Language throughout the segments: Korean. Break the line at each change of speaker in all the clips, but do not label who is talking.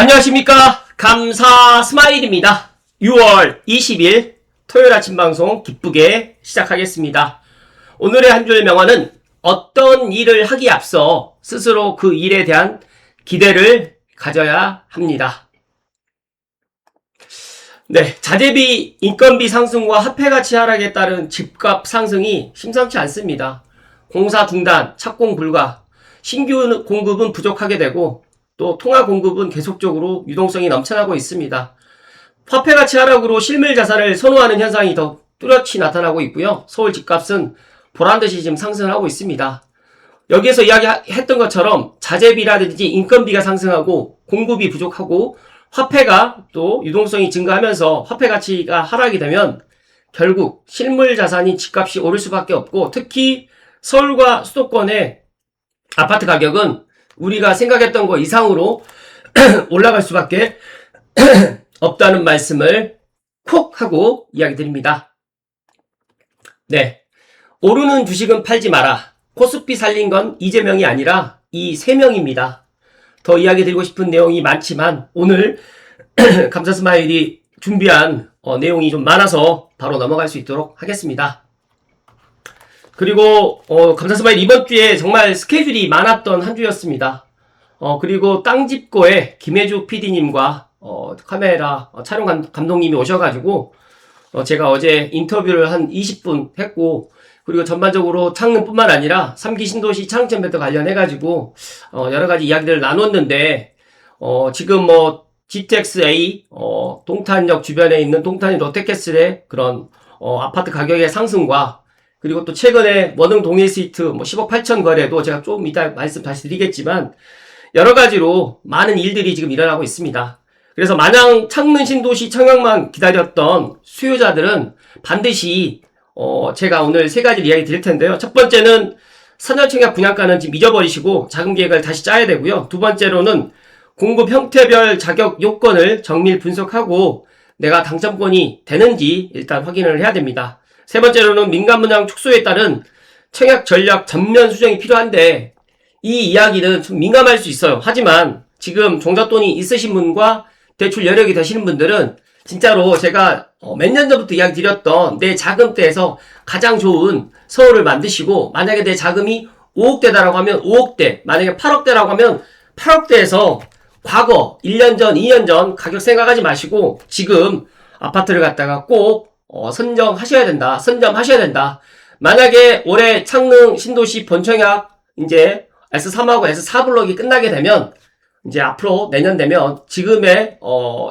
안녕하십니까. 감사 스마일입니다. 6월 20일 토요일 아침 방송 기쁘게 시작하겠습니다. 오늘의 한 줄 명언은 어떤 일을 하기에 앞서 스스로 그 일에 대한 기대를 가져야 합니다. 네, 자재비, 인건비 상승과 화폐가치 하락에 따른 집값 상승이 심상치 않습니다. 공사 중단, 착공 불가, 신규 공급은 부족하게 되고 또 통화 공급은 계속적으로 유동성이 넘쳐나고 있습니다. 화폐가치 하락으로 실물 자산을 선호하는 현상이 더 뚜렷이 나타나고 있고요. 서울 집값은 보란듯이 지금 상승하고 있습니다. 여기에서 이야기했던 것처럼 자재비라든지 인건비가 상승하고 공급이 부족하고 화폐가 또 유동성이 증가하면서 화폐 가치가 하락이 되면 결국 실물 자산인 집값이 오를 수밖에 없고, 특히 서울과 수도권의 아파트 가격은 우리가 생각했던 것 이상으로 올라갈 수밖에 없다는 말씀을 콕 하고 이야기 드립니다. 네, 오르는 주식은 팔지 마라. 코스피 살린 건 이재명이 아니라 이 세 명입니다. 더 이야기 드리고 싶은 내용이 많지만 오늘 감사 스마일이 준비한 내용이 좀 많아서 바로 넘어갈 수 있도록 하겠습니다. 그리고 감사 스마일 이번 주에 정말 스케줄이 많았던 한 주였습니다. 그리고 땅집고의 김혜주 PD님과 카메라 촬영 감독님이 오셔가지고 제가 어제 인터뷰를 한 20분 했고, 그리고 전반적으로 창릉뿐만 아니라 3기 신도시 창릉센터 관련해가지고 여러가지 이야기들을 나눴는데, 지금 GTX-A 동탄역 주변에 있는 동탄 롯데캐슬의 그런 아파트 가격의 상승과, 그리고 또 최근에 원흥 동일 스위트 10억 8천 거래도 제가 좀 이따 말씀 다시 드리겠지만 여러가지로 많은 일들이 지금 일어나고 있습니다. 그래서 마냥 창릉 신도시 청약만 기다렸던 수요자들은 반드시 제가 오늘 세 가지를 이야기 드릴 텐데요. 첫 번째는 선전청약 분양가는 지금 잊어버리시고 자금 계획을 다시 짜야 되고요. 두 번째로는 공급 형태별 자격 요건을 정밀 분석하고 내가 당첨권이 되는지 일단 확인을 해야 됩니다. 세 번째로는 민간 분양 축소에 따른 청약 전략 전면 수정이 필요한데, 이 이야기는 좀 민감할 수 있어요. 하지만 지금 종잣돈이 있으신 분과 대출 여력이 되시는 분들은 진짜로 제가 몇 년 전부터 이야기 드렸던 내 자금대에서 가장 좋은 서울을 만드시고, 만약에 내 자금이 5억대다라고 하면 5억대, 만약에 8억대라고 하면 8억대에서 과거 1년 전, 2년 전 가격 생각하지 마시고 지금 아파트를 갖다가 꼭 선점하셔야 된다. 만약에 올해 창릉 신도시 본청약 이제 S3하고 S4 블록이 끝나게 되면 이제 앞으로 내년 되면 지금의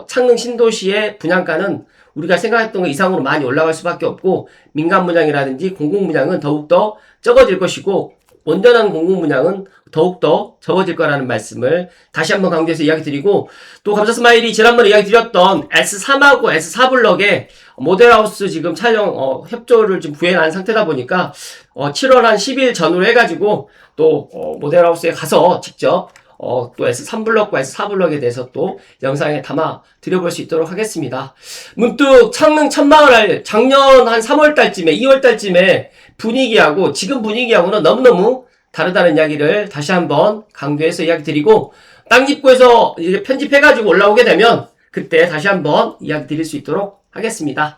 창릉 신도시의 분양가는 우리가 생각했던 것 이상으로 많이 올라갈 수밖에 없고, 민간 분양이라든지 공공 분양은 더욱더 적어질 것이고 온전한 공공 분양은 더욱더 적어질 거라는 말씀을 다시 한번 강조해서 이야기 드리고, 또 감사 스마일이 지난번에 이야기 드렸던 S3하고 S4 블럭에 모델하우스 지금 촬영 협조를 지금 구해놓은 상태다 보니까 7월 한 10일 전후로 해가지고 또 모델하우스에 가서 직접 또 S3 블럭과 S4 블럭에 대해서 또 영상에 담아 드려볼 수 있도록 하겠습니다. 문득 창릉 천마을 작년 한 3월달쯤에 2월달쯤에 분위기하고 지금 분위기하고는 너무너무 다르다는 이야기를 다시 한번 강조해서 이야기 드리고, 땅집고에서 이제 편집해가지고 올라오게 되면 그때 다시 한번 이야기 드릴 수 있도록 하겠습니다.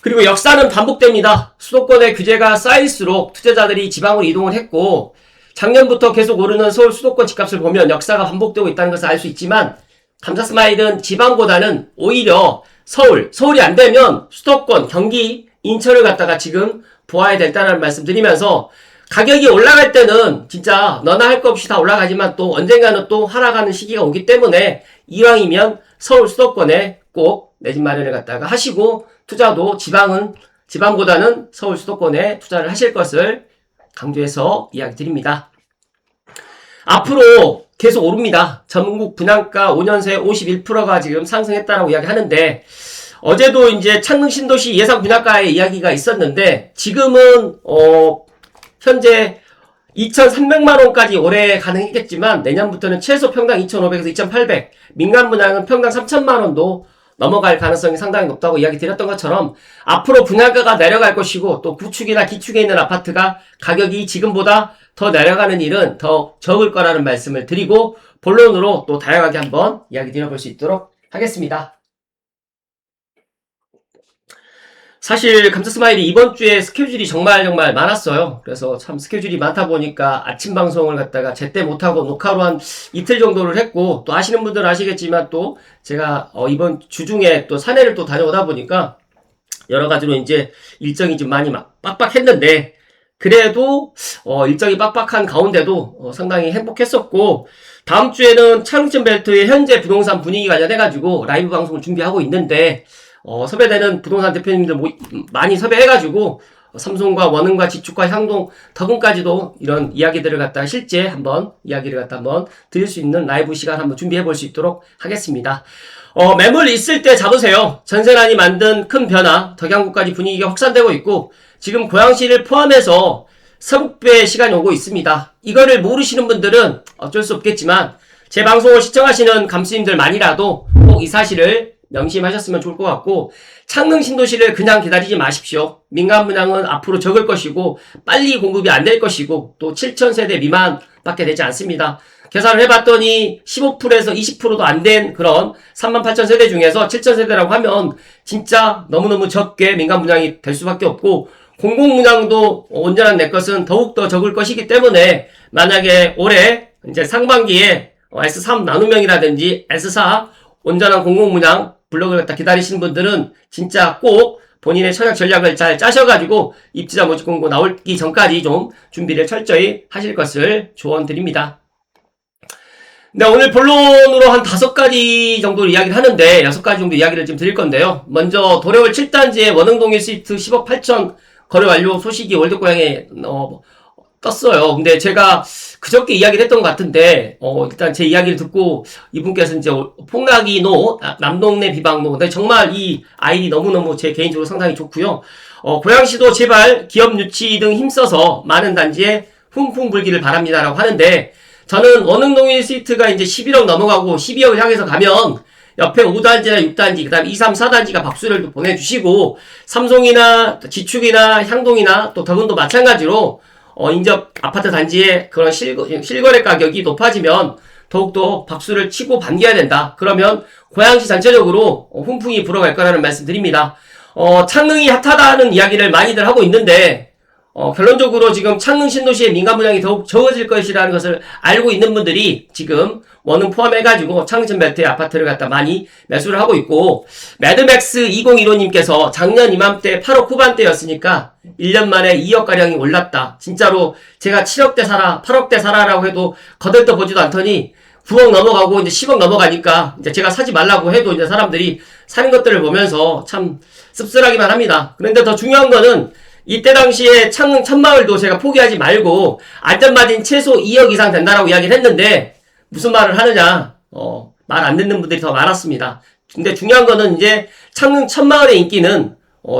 그리고 역사는 반복됩니다. 수도권의 규제가 쌓일수록 투자자들이 지방으로 이동을 했고, 작년부터 계속 오르는 서울 수도권 집값을 보면 역사가 반복되고 있다는 것을 알 수 있지만, 감사 스마일은 지방보다는 오히려 서울이 안 되면 수도권, 경기, 인천을 갖다가 지금 보아야 된다는 말씀 드리면서, 가격이 올라갈 때는 진짜 너나 할 거 없이 다 올라가지만 또 언젠가는 또 하락하는 시기가 오기 때문에 이왕이면 서울 수도권에 꼭 내 집 마련을 갖다가 하시고, 투자도 지방보다는 서울 수도권에 투자를 하실 것을 강조해서 이야기 드립니다. 앞으로 계속 오릅니다. 전국 분양가 5년 새 51%가 지금 상승했다라고 이야기하는데, 어제도 이제 창릉 신도시 예상 분양가의 이야기가 있었는데, 지금은 현재 2,300만 원까지 올해 가능했겠지만 내년부터는 최소 평당 2,500에서 2,800, 민간 분양은 평당 3,000만 원도 넘어갈 가능성이 상당히 높다고 이야기 드렸던 것처럼, 앞으로 분양가가 내려갈 것이고 또 구축이나 기축에 있는 아파트가 가격이 지금보다 더 내려가는 일은 더 적을 거라는 말씀을 드리고 본론으로 또 다양하게 한번 이야기 드려볼 수 있도록 하겠습니다. 사실 감사스마일이 이번 주에 스케줄이 정말 많았어요. 그래서 참 스케줄이 많다 보니까 아침 방송을 갖다가 제때 못하고 녹화로 한 이틀 정도를 했고, 또 아시는 분들은 아시겠지만 또 제가 이번 주중에 또 산에를 또 다녀오다 보니까 여러 가지로 이제 일정이 좀 많이 빡빡했는데, 그래도 일정이 빡빡한 가운데도 상당히 행복했었고, 다음 주에는 창릉천 벨트의 현재 부동산 분위기 관련해가지고 라이브 방송을 준비하고 있는데, 섭외되는 부동산 대표님들 많이 섭외해가지고 삼성과 원흥과 지축과 향동, 덕은까지도 이런 이야기들을 갖다가 실제 한번 이야기를 갖다 한번 드릴 수 있는 라이브 시간 한번 준비해 볼 수 있도록 하겠습니다. 매물 있을 때 잡으세요. 전세난이 만든 큰 변화, 덕양구까지 분위기가 확산되고 있고, 지금 고양시를 포함해서 서북부의 시간이 오고 있습니다. 이거를 모르시는 분들은 어쩔 수 없겠지만 제 방송을 시청하시는 감수님들만이라도 꼭 이 사실을 명심하셨으면 좋을 것 같고, 창릉 신도시를 그냥 기다리지 마십시오. 민간 분양은 앞으로 적을 것이고 빨리 공급이 안 될 것이고 또 7,000세대 미만밖에 되지 않습니다. 계산을 해봤더니 15%에서 20%도 안 된 그런 38,000세대 중에서 7,000세대라고 하면 진짜 너무너무 적게 민간 분양이 될 수밖에 없고, 공공분양도 온전한 내 것은 더욱더 적을 것이기 때문에 만약에 올해 이제 상반기에 S3 나눔형이라든지 S4 온전한 공공분양 블록을 갖다 기다리시는 분들은 진짜 꼭 본인의 청약 전략을 잘 짜셔가지고 입지자 모집 공고 나오기 전까지 좀 준비를 철저히 하실 것을 조언드립니다. 네, 오늘 본론으로 한 5가지 정도 이야기를 하는데 6가지 정도 이야기를 좀 드릴 건데요. 먼저 도래월 7단지의 원흥동일 스위트 10억 8천 거래 완료 소식이 월드고양에 떴어요. 근데 제가 그저께 이야기를 했던 것 같은데, 일단 제 이야기를 듣고 이분께서 이제 폭락이노, 남동네 비방노. 근데 정말 이 아이디 너무너무 제 개인적으로 상당히 좋고요. 고양시도 제발 기업 유치 등 힘써서 많은 단지에 훈풍 불기를 바랍니다라고 하는데, 저는 원흥동일 스위트가 이제 11억 넘어가고 12억을 향해서 가면 옆에 5단지나 6단지, 그 다음에 2, 3, 4단지가 박수를 또 보내주시고, 삼성이나 지축이나 향동이나 또 덕은도 마찬가지로 인접 아파트 단지의 그런 실거래 가격이 높아지면 더욱더 박수를 치고 반겨야 된다. 그러면 고양시 전체적으로 훈풍이 불어갈 거라는 말씀 드립니다. 창릉이 핫하다는 이야기를 많이들 하고 있는데, 결론적으로 지금 창릉 신도시의 민간 분양이 더욱 적어질 것이라는 것을 알고 있는 분들이 지금 원흥 포함해가지고 창릉천 벨트의 아파트를 갖다 많이 매수를 하고 있고, 매드맥스 2015님께서 작년 이맘때 8억 후반대였으니까 1년 만에 2억가량이 올랐다. 진짜로 제가 7억대 사라, 8억대 사라라고 해도 거들떠 보지도 않더니 9억 넘어가고 이제 10억 넘어가니까 이제 제가 사지 말라고 해도 이제 사람들이 사는 것들을 보면서 참 씁쓸하기만 합니다. 그런데 더 중요한 거는 이때 당시에 창릉 천마을도 제가 포기하지 말고 안전마진 최소 2억 이상 된다라고 이야기를 했는데 무슨 말을 하느냐, 말 안 듣는 분들이 더 많았습니다. 근데 중요한 거는 이제 창릉 천마을의 인기는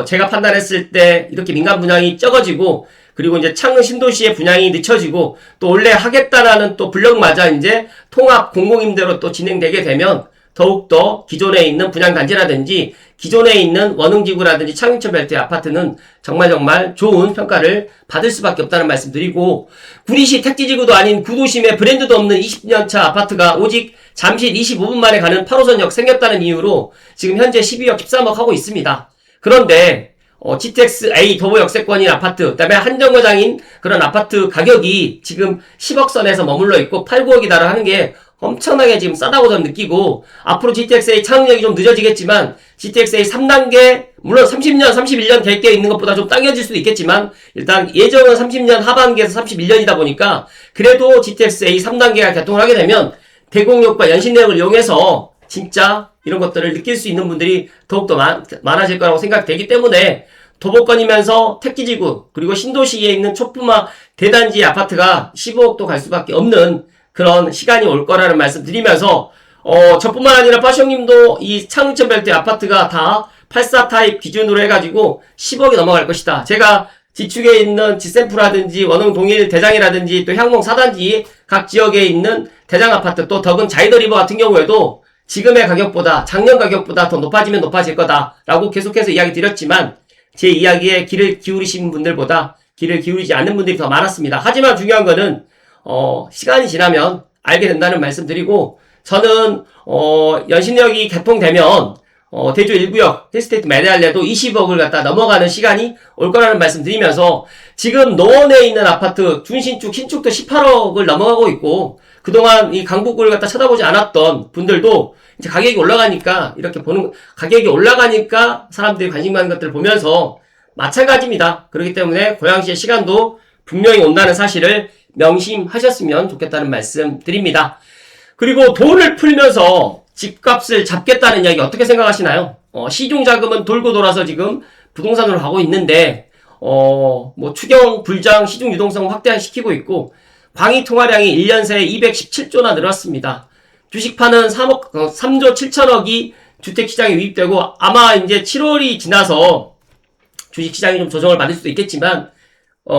제가 판단했을 때 이렇게 민간 분양이 적어지고, 그리고 이제 창릉 신도시의 분양이 늦춰지고, 또 원래 하겠다라는 또 블럭마저 이제 통합 공공임대로 또 진행되게 되면 더욱더 기존에 있는 분양단지라든지 기존에 있는 원흥지구라든지 창릉천 벨트의 아파트는 정말 좋은 평가를 받을 수밖에 없다는 말씀 드리고, 구리시 택지지구도 아닌 구도심에 브랜드도 없는 20년차 아파트가 오직 잠실 25분 만에 가는 8호선역 생겼다는 이유로 지금 현재 12억 13억 하고 있습니다. 그런데 GTX A 도보 역세권인 아파트, 그다음에 한정거장인 그런 아파트 가격이 지금 10억 선에서 머물러 있고 8, 9억이다라고 하는 게 엄청나게 지금 싸다고 저는 느끼고, 앞으로 GTX-A 창업력이 좀 늦어지겠지만 GTX-A 3단계, 물론 30년, 31년 계획되어 있는 것보다 좀 당겨질 수도 있겠지만 일단 예정은 30년 하반기에서 31년이다 보니까 그래도 GTX-A 3단계가 개통을 하게 되면 대공역과 연신내역을 이용해서 진짜 이런 것들을 느낄 수 있는 분들이 더욱더 많아질 거라고 생각되기 때문에 도보권이면서 택지지구 그리고 신도시에 있는 촛부마 대단지 아파트가 15억도 갈 수밖에 없는 그런 시간이 올 거라는 말씀 드리면서, 저뿐만 아니라 빠숑님도 이 창릉천 벨트 아파트가 다 84 타입 기준으로 해가지고 10억이 넘어갈 것이다. 제가 지축에 있는 지샘프라든지 원흥 동일 대장이라든지 또 향동 4단지 각 지역에 있는 대장 아파트, 또 덕은 자이더리버 같은 경우에도 지금의 가격보다 작년 가격보다 더 높아지면 높아질 거다라고 계속해서 이야기 드렸지만 제 이야기에 귀를 기울이신 분들보다 귀를 기울이지 않는 분들이 더 많았습니다. 하지만 중요한 거는 시간이 지나면 알게 된다는 말씀 드리고, 저는 연신역이 개통되면 대주 1구역 힐스테이트 매달려도 20억을 갖다 넘어가는 시간이 올 거라는 말씀 드리면서, 지금 노원에 있는 아파트 준신축, 신축도 18억을 넘어가고 있고, 그동안 이 강북구를 갖다 쳐다보지 않았던 분들도 이제 가격이 올라가니까, 이렇게 가격이 올라가니까 사람들이 관심 가는 것들을 보면서 마찬가지입니다. 그렇기 때문에 고양시의 시간도 분명히 온다는 사실을 명심하셨으면 좋겠다는 말씀 드립니다. 그리고 돈을 풀면서 집값을 잡겠다는 이야기 어떻게 생각하시나요? 시중자금은 돌고 돌아서 지금 부동산으로 가고 있는데, 추경, 불장, 시중 유동성 확대시키고 있고, 광의 통화량이 1년 새에 217조나 늘었습니다. 주식파는 3조 7천억이 주택시장에 유입되고, 아마 이제 7월이 지나서 주식시장이 좀 조정을 받을 수도 있겠지만,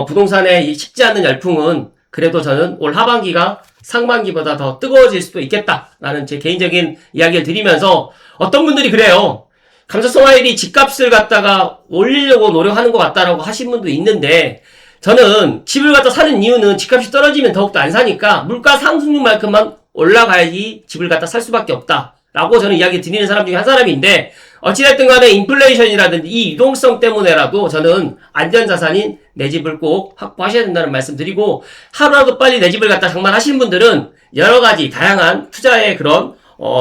부동산에 식지 않는 열풍은 그래도 저는 올 하반기가 상반기보다 더 뜨거워질 수도 있겠다라는 제 개인적인 이야기를 드리면서, 어떤 분들이 그래요. 감소성 화일이 집값을 갖다가 올리려고 노력하는 것 같다라고 하신 분도 있는데, 저는 집을 갖다 사는 이유는 집값이 떨어지면 더욱더 안 사니까 물가 상승률만큼만 올라가야지 집을 갖다 살 수밖에 없다라고 저는 이야기 드리는 사람 중에 한 사람인데, 어찌됐든 간에 인플레이션이라든지 이 유동성 때문에라도 저는 안전자산인 내 집을 꼭 확보하셔야 된다는 말씀 드리고, 하루라도 빨리 내 집을 갖다 장만하시는 분들은 여러가지 다양한 투자의 그런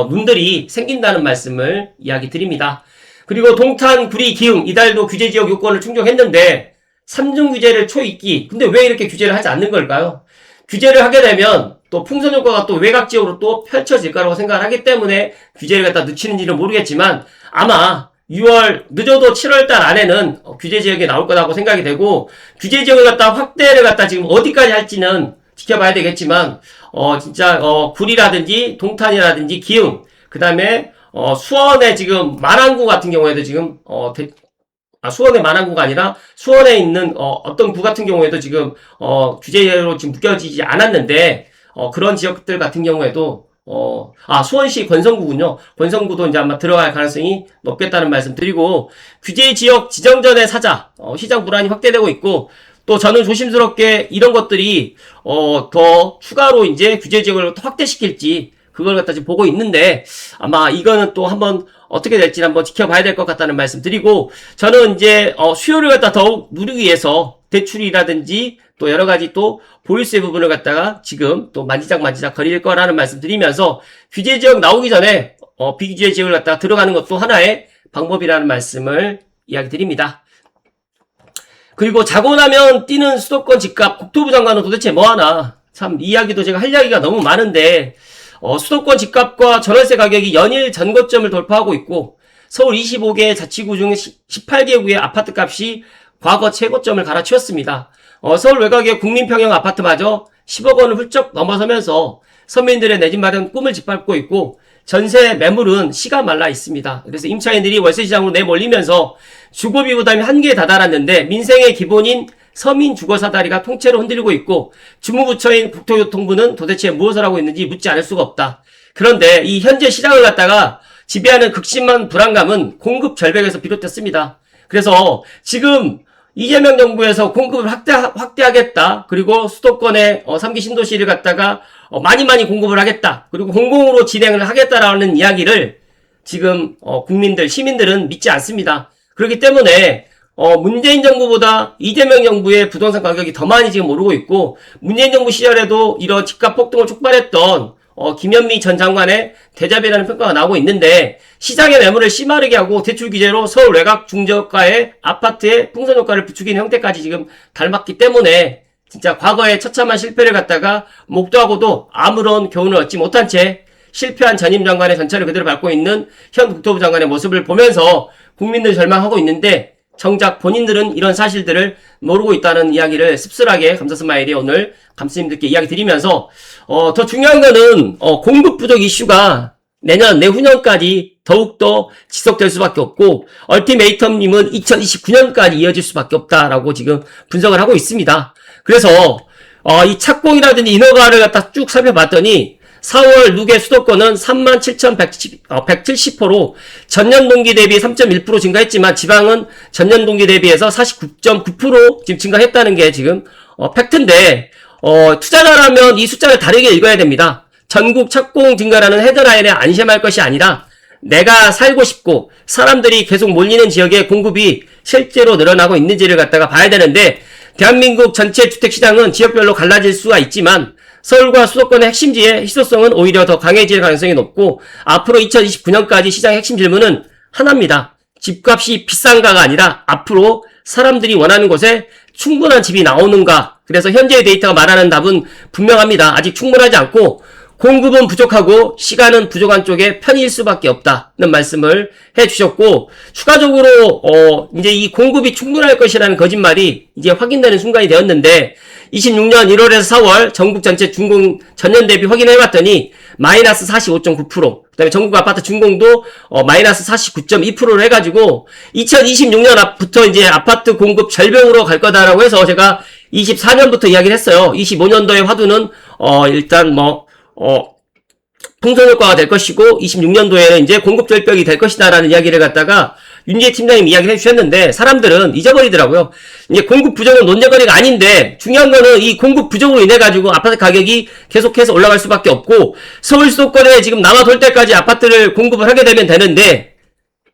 눈들이 생긴다는 말씀을 이야기 드립니다. 그리고 동탄, 구리, 기흥 이달도 규제지역 요건을 충족했는데 3중 규제를 초입기. 근데 왜 이렇게 규제를 하지 않는 걸까요? 규제를 하게 되면 또 풍선 효과가 또 외곽지역으로 또 펼쳐질 거라고 생각을 하기 때문에 규제를 갖다 늦추는지는 모르겠지만, 아마 6월, 늦어도 7월달 안에는 규제 지역이 나올 거라고 생각이 되고, 규제 지역을 갖다 확대를 갖다 지금 어디까지 할지는 지켜봐야 되겠지만, 진짜, 구리라든지, 동탄이라든지, 기흥, 그 다음에, 수원에 지금, 만안구 같은 경우에도 지금, 수원의 만안구가 아니라, 수원에 있는, 어떤 구 같은 경우에도 지금, 규제로 지금 묶여지지 않았는데, 그런 지역들 같은 경우에도, 수원시 권성구군요. 권성구도 이제 아마 들어갈 가능성이 높겠다는 말씀 드리고, 규제 지역 지정 전에 사자, 시장 불안이 확대되고 있고, 또 저는 조심스럽게 이런 것들이, 더 추가로 이제 규제 지역을 또 확대시킬지, 그걸 갖다 지금 보고 있는데, 아마 이거는 또 한번 어떻게 될지 한번 지켜봐야 될 것 같다는 말씀 드리고, 저는 이제, 수요를 갖다 더욱 누리기 위해서 대출이라든지, 또 여러 가지 또 보유세 부분을 갖다가 지금 또 만지작 거릴 거라는 말씀 드리면서, 규제 지역 나오기 전에 비규제 지역을 갖다가 들어가는 것도 하나의 방법이라는 말씀을 이야기 드립니다. 그리고 자고 나면 뛰는 수도권 집값, 국토부 장관은 도대체 뭐하나, 참 이야기도 제가 할 이야기가 너무 많은데, 수도권 집값과 전월세 가격이 연일 전고점을 돌파하고 있고, 서울 25개 자치구 중 18개 구의 아파트 값이 과거 최고점을 갈아치웠습니다. 서울 외곽의 국민평형 아파트마저 10억 원을 훌쩍 넘어서면서 서민들의 내 집 마련 꿈을 짓밟고 있고, 전세 매물은 씨가 말라 있습니다. 그래서 임차인들이 월세 시장으로 내몰리면서 주거비 부담이 한계에 다다랐는데, 민생의 기본인 서민 주거 사다리가 통째로 흔들리고 있고, 주무부처인 국토교통부는 도대체 무엇을 하고 있는지 묻지 않을 수가 없다. 그런데 이 현재 시장을 갖다가 지배하는 극심한 불안감은 공급 절벽에서 비롯됐습니다. 그래서 지금 이재명 정부에서 공급을 확대하겠다. 그리고 수도권의 3기 신도시를 갖다가 많이 공급을 하겠다. 그리고 공공으로 진행을 하겠다라는 이야기를 지금 국민들, 시민들은 믿지 않습니다. 그렇기 때문에 문재인 정부보다 이재명 정부의 부동산 가격이 더 많이 지금 오르고 있고, 문재인 정부 시절에도 이런 집값 폭등을 촉발했던 김현미 전 장관의 대자비라는 평가가 나오고 있는데, 시장의 매물을 씨마르게 하고 대출 규제로 서울 외곽 중저가의 아파트의 풍선 효과를 부추기는 형태까지 지금 닮았기 때문에, 진짜 과거의 처참한 실패를 갖다가 목도하고도 아무런 교훈을 얻지 못한 채 실패한 전임 장관의 전철을 그대로 밟고 있는 현 국토부 장관의 모습을 보면서 국민들 절망하고 있는데, 정작 본인들은 이런 사실들을 모르고 있다는 이야기를 씁쓸하게 감사스마일이 오늘 감스님들께 이야기 드리면서, 더 중요한 거는 공급 부족 이슈가 내후년까지 더욱더 지속될 수밖에 없고, 얼티메이텀님은 2029년까지 이어질 수밖에 없다라고 지금 분석을 하고 있습니다. 그래서 이 착공이라든지 인허가를 갖다 쭉 살펴봤더니 4월 누계 수도권은 37,170호로 전년 동기 대비 3.1% 증가했지만 지방은 전년 동기 대비해서 49.9% 지금 증가했다는 게 지금 팩트인데 투자자라면 이 숫자를 다르게 읽어야 됩니다. 전국 착공 증가라는 헤드라인에 안심할 것이 아니라 내가 살고 싶고 사람들이 계속 몰리는 지역의 공급이 실제로 늘어나고 있는지를 갖다가 봐야 되는데 대한민국 전체 주택시장은 지역별로 갈라질 수가 있지만 서울과 수도권의 핵심지의 희소성은 오히려 더 강해질 가능성이 높고 앞으로 2029년까지 시장의 핵심 질문은 하나입니다. 집값이 비싼가가 아니라 앞으로 사람들이 원하는 곳에 충분한 집이 나오는가. 그래서 현재의 데이터가 말하는 답은 분명합니다. 아직 충분하지 않고 공급은 부족하고 시간은 부족한 쪽에 편일 수밖에 없다는 말씀을 해주셨고 추가적으로 이제 이 공급이 충분할 것이라는 거짓말이 이제 확인되는 순간이 되었는데 26년 1월에서 4월 전국 전체 준공 전년 대비 확인해봤더니 마이너스 45.9%, 그 다음에 전국 아파트 준공도 마이너스 49.2%를 해가지고 2026년부터 이제 아파트 공급 절벽으로 갈 거다라고 해서 제가 24년부터 이야기를 했어요. 25년도의 화두는 일단 풍성효과가 될 것이고 26년도에는 이제 공급 절벽이 될 것이다라는 이야기를 갖다가 윤지혜 팀장님 이야기를 해주셨는데 사람들은 잊어버리더라고요. 이제 공급 부족은 논쟁거리가 아닌데 중요한 거는 이 공급 부족으로 인해 가지고 아파트 가격이 계속해서 올라갈 수밖에 없고 서울 수도권에 지금 남아돌 때까지 아파트를 공급을 하게 되면 되는데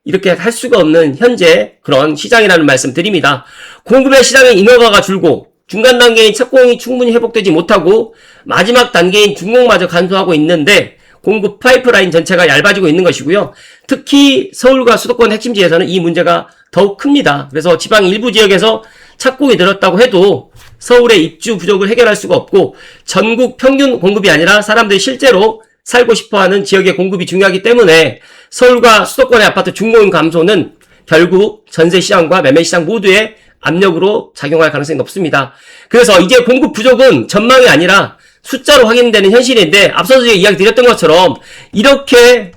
이렇게 할 수가 없는 현재 그런 시장이라는 말씀 드립니다. 공급의 시장의 인허가가 줄고 중간 단계인 착공이 충분히 회복되지 못하고 마지막 단계인 준공마저 간소하고 있는데 공급 파이프라인 전체가 얇아지고 있는 것이고요. 특히 서울과 수도권 핵심지에서는 이 문제가 더욱 큽니다. 그래서 지방 일부 지역에서 착공이 늘었다고 해도 서울의 입주 부족을 해결할 수가 없고 전국 평균 공급이 아니라 사람들이 실제로 살고 싶어하는 지역의 공급이 중요하기 때문에 서울과 수도권의 아파트 준공 감소는 결국 전세시장과 매매시장 모두에 압력으로 작용할 가능성이 높습니다. 그래서 이제 공급 부족은 전망이 아니라 숫자로 확인되는 현실인데 앞서서 제가 이야기 드렸던 것처럼 이렇게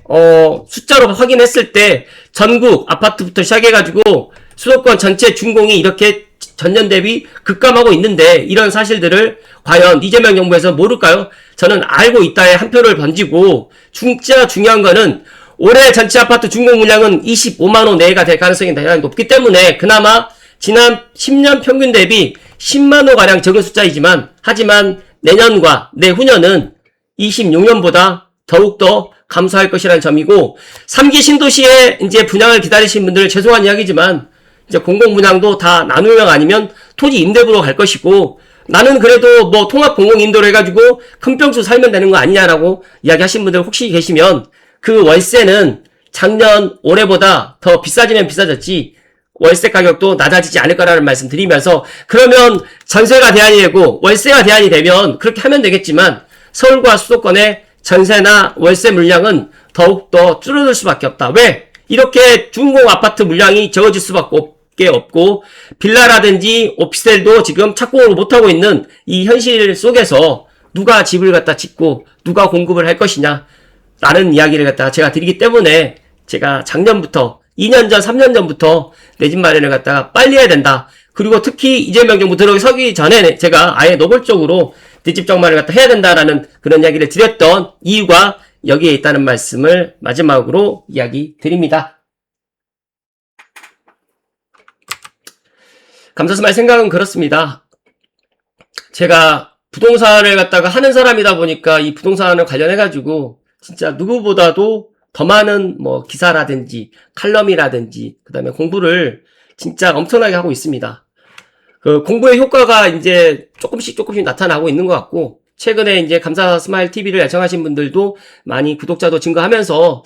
숫자로 확인했을 때 전국 아파트부터 시작해가지고 수도권 전체 준공이 이렇게 전년 대비 급감하고 있는데 이런 사실들을 과연 이재명 정부에서 모를까요? 저는 알고 있다에 한 표를 던지고 진짜 중요한 거는 올해 전체 아파트 준공 물량은 25만 호 내외가 될 가능성이 대단히 높기 때문에 그나마 지난 10년 평균 대비 10만 호가량 적은 숫자이지만 하지만 내년과 내후년은 26년보다 더욱더 감소할 것이라는 점이고 3기 신도시에 이제 분양을 기다리신 분들 죄송한 이야기지만 이제 공공분양도 다 나누명 아니면 토지 임대부로 갈 것이고 나는 그래도 통합 공공임대로 해가지고 큰 평수 살면 되는 거 아니냐라고 이야기하신 분들 혹시 계시면 그 월세는 작년 올해보다 더 비싸지면 비싸졌지 월세 가격도 낮아지지 않을 거라는 말씀 드리면서 그러면 전세가 대안이 되고 월세가 대안이 되면 그렇게 하면 되겠지만 서울과 수도권의 전세나 월세 물량은 더욱더 줄어들 수밖에 없다. 왜? 이렇게 준공 아파트 물량이 적어질 수밖에 없고 빌라라든지 오피스텔도 지금 착공을 못하고 있는 이 현실 속에서 누가 집을 갖다 짓고 누가 공급을 할 것이냐 라는 이야기를 갖다가 제가 드리기 때문에 제가 작년부터 2년 전, 3년 전부터 내 집 마련을 갖다가 빨리 해야 된다. 그리고 특히 이재명 정부 들어서기 전에 제가 아예 노골적으로 내 집 정말을 갖다 해야 된다라는 그런 이야기를 드렸던 이유가 여기에 있다는 말씀을 마지막으로 이야기 드립니다. 감사스마의 생각은 그렇습니다. 제가 부동산을 갖다가 하는 사람이다 보니까 이 부동산을 관련해가지고 진짜 누구보다도 더 많은 기사라든지 칼럼이라든지 그다음에 공부를 진짜 엄청나게 하고 있습니다. 그 공부의 효과가 이제 조금씩 나타나고 있는 것 같고 최근에 이제 감사 스마일 TV를 애청하신 분들도 많이 구독자도 증가하면서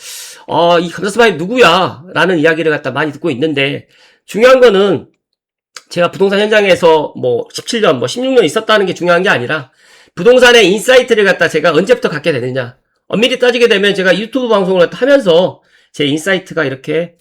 이 감사 스마일 누구야? 라는 이야기를 갖다 많이 듣고 있는데 중요한 거는 제가 부동산 현장에서 17년, 16년 있었다는 게 중요한 게 아니라 부동산의 인사이트를 갖다 제가 언제부터 갖게 되느냐. 엄밀히 따지게 되면 제가 유튜브 방송을 하면서 제 인사이트가 이렇게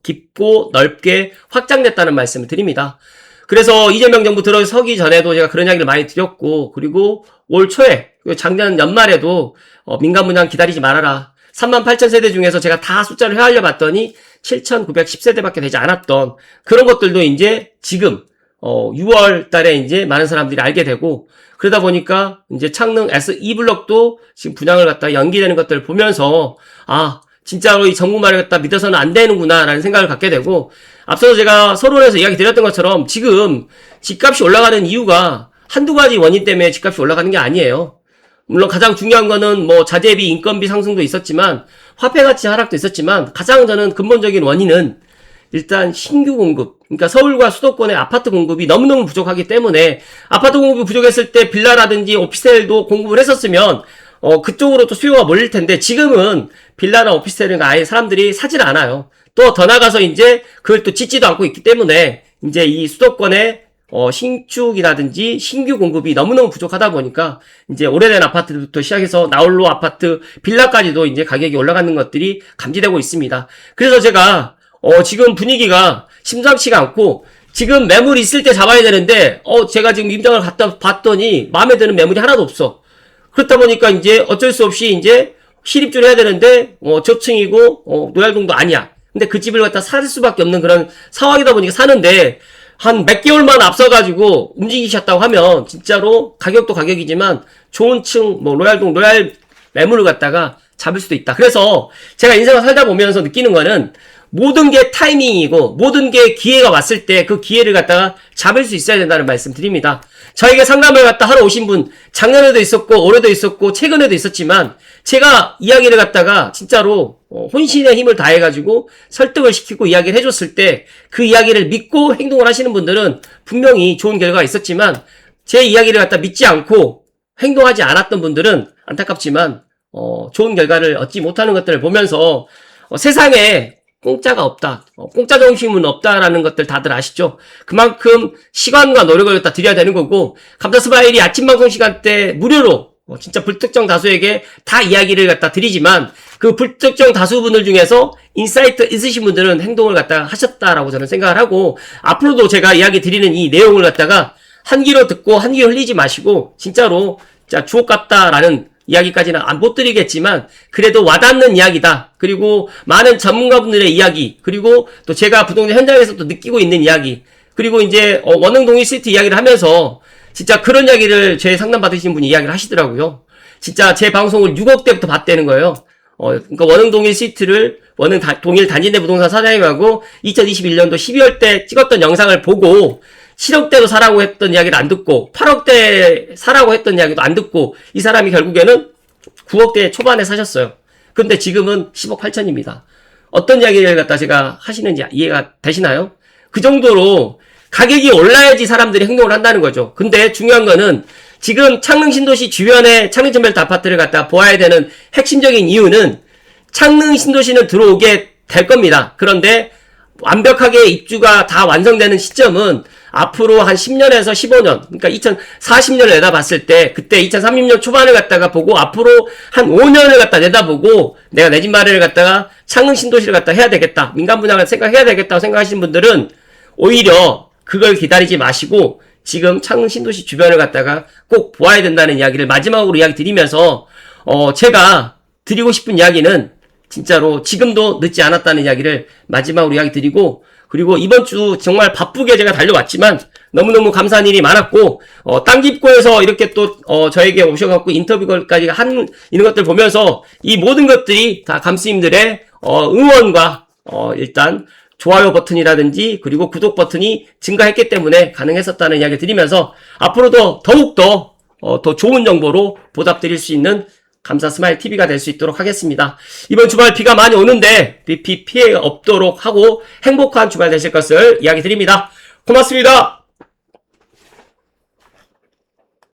깊고 넓게 확장됐다는 말씀을 드립니다. 그래서 이재명 정부 들어서기 전에도 제가 그런 이야기를 많이 드렸고 그리고 올 초에 작년 연말에도 민간 분양 기다리지 말아라. 38,000세대 중에서 제가 다 숫자를 헤아려 봤더니 7,910세대밖에 되지 않았던 그런 것들도 이제 지금 6월 달에 이제 많은 사람들이 알게 되고, 그러다 보니까 이제 창릉 S2 블럭도 지금 분양을 갖다 연기되는 것들을 보면서, 아, 진짜로 이 정부 말을 갖다 믿어서는 안 되는구나 라는 생각을 갖게 되고, 앞서서 제가 서론에서 이야기 드렸던 것처럼 지금 집값이 올라가는 이유가 한두 가지 원인 때문에 집값이 올라가는 게 아니에요. 물론 가장 중요한 거는 뭐 자재비, 인건비 상승도 있었지만, 화폐 가치 하락도 있었지만, 가장 저는 근본적인 원인은 일단 신규 공급, 그러니까 서울과 수도권의 아파트 공급이 너무너무 부족하기 때문에, 아파트 공급이 부족했을 때 빌라라든지 오피스텔도 공급을 했었으면 그쪽으로 또 수요가 몰릴 텐데, 지금은 빌라나 오피스텔은 아예 사람들이 사질 않아요. 또 더 나가서 이제 그걸 또 짓지도 않고 있기 때문에 이제 이 수도권의 신축이라든지 신규 공급이 너무너무 부족하다 보니까 이제 오래된 아파트부터 시작해서 나홀로 아파트, 빌라까지도 이제 가격이 올라가는 것들이 감지되고 있습니다. 그래서 제가 지금 분위기가 심상치가 않고, 지금 매물이 있을 때 잡아야 되는데, 제가 지금 임장을 갖다 봤더니 마음에 드는 매물이 하나도 없어. 그렇다 보니까 이제 어쩔 수 없이 이제 실입주를 해야 되는데, 저층이고, 노얄동도 아니야. 근데 그 집을 갖다 살 수밖에 없는 그런 상황이다 보니까 사는데, 한 몇 개월만 앞서가지고 움직이셨다고 하면, 진짜로 가격도 가격이지만, 좋은 층, 로얄동, 로얄 매물을 갖다가 잡을 수도 있다. 그래서 제가 인생을 살다 보면서 느끼는 거는, 모든 게 타이밍이고 모든 게 기회가 왔을 때 그 기회를 갖다가 잡을 수 있어야 된다는 말씀 드립니다. 저에게 상담을 갖다 하러 오신 분, 작년에도 있었고 올해도 있었고 최근에도 있었지만, 제가 이야기를 갖다가 진짜로 혼신의 힘을 다해가지고 설득을 시키고 이야기를 해줬을 때 그 이야기를 믿고 행동을 하시는 분들은 분명히 좋은 결과가 있었지만, 제 이야기를 갖다 믿지 않고 행동하지 않았던 분들은 안타깝지만 좋은 결과를 얻지 못하는 것들을 보면서, 세상에 공짜가 없다, 공짜 정신은 없다라는 것들 다들 아시죠? 그만큼 시간과 노력을 갖다 드려야 되는 거고, 감자스마일이 아침 방송 시간대 무료로 진짜 불특정 다수에게 다 이야기를 갖다 드리지만, 그 불특정 다수분들 중에서 인사이트 있으신 분들은 행동을 갖다가 하셨다라고 저는 생각을 하고, 앞으로도 제가 이야기 드리는 이 내용을 갖다가 한 귀로 듣고 한 귀로 흘리지 마시고, 진짜로 진짜 주옥 같다라는 이야기까지는 못 드리겠지만 그래도 와닿는 이야기다. 그리고 많은 전문가분들의 이야기, 그리고 또 제가 부동산 현장에서 또 느끼고 있는 이야기, 그리고 이제 원흥동일 시트 이야기를 하면서 진짜 그런 이야기를 제 상담 받으신 분이 이야기를 하시더라고요. 진짜 제 방송을 6억 대부터 봤다는 거예요. 그러니까 원흥동일 시트를 원흥동일 단지내 부동산 사장님하고 2021년도 12월 때 찍었던 영상을 보고 7억대로 사라고 했던 이야기를 안 듣고 8억대 사라고 했던 이야기도 안 듣고 이 사람이 결국에는 9억대 초반에 사셨어요. 근데 지금은 10억 8천입니다. 어떤 이야기를 갖다 제가 하시는지 이해가 되시나요? 그 정도로 가격이 올라야지 사람들이 행동을 한다는 거죠. 근데 중요한 거는 지금 창릉 신도시 주변에 창릉 전멸트 아파트를 갖다 보아야 되는 핵심적인 이유는, 창릉 신도시는 들어오게 될 겁니다. 그런데 완벽하게 입주가 다 완성되는 시점은 앞으로 한 10년에서 15년, 그러니까 2040년을 내다봤을 때, 그때 2030년 초반을 갖다가 보고 앞으로 한 5년을 갖다 내다보고 내가 내 집 마련을 갖다가 창릉 신도시를 갖다 해야 되겠다, 민간 분양을 생각해야 되겠다고 생각하시는 분들은 오히려 그걸 기다리지 마시고 지금 창릉 신도시 주변을 갖다가 꼭 보아야 된다는 이야기를 마지막으로 이야기 드리면서, 제가 드리고 싶은 이야기는 진짜로 지금도 늦지 않았다는 이야기를 마지막으로 이야기 드리고, 그리고 이번 주 정말 바쁘게 제가 달려왔지만 너무너무 감사한 일이 많았고, 땅집고에서 이렇게 또 저에게 오셔갖고 인터뷰까지 이런 것들 보면서 이 모든 것들이 다 감스님들의 응원과 일단 좋아요 버튼이라든지 그리고 구독 버튼이 증가했기 때문에 가능했었다는 이야기 드리면서, 앞으로도 더욱더 더 좋은 정보로 보답드릴 수 있는 감사 스마일 TV가 될 수 있도록 하겠습니다. 이번 주말 비가 많이 오는데 비 피해가 없도록 하고 행복한 주말 되실 것을 이야기 드립니다. 고맙습니다.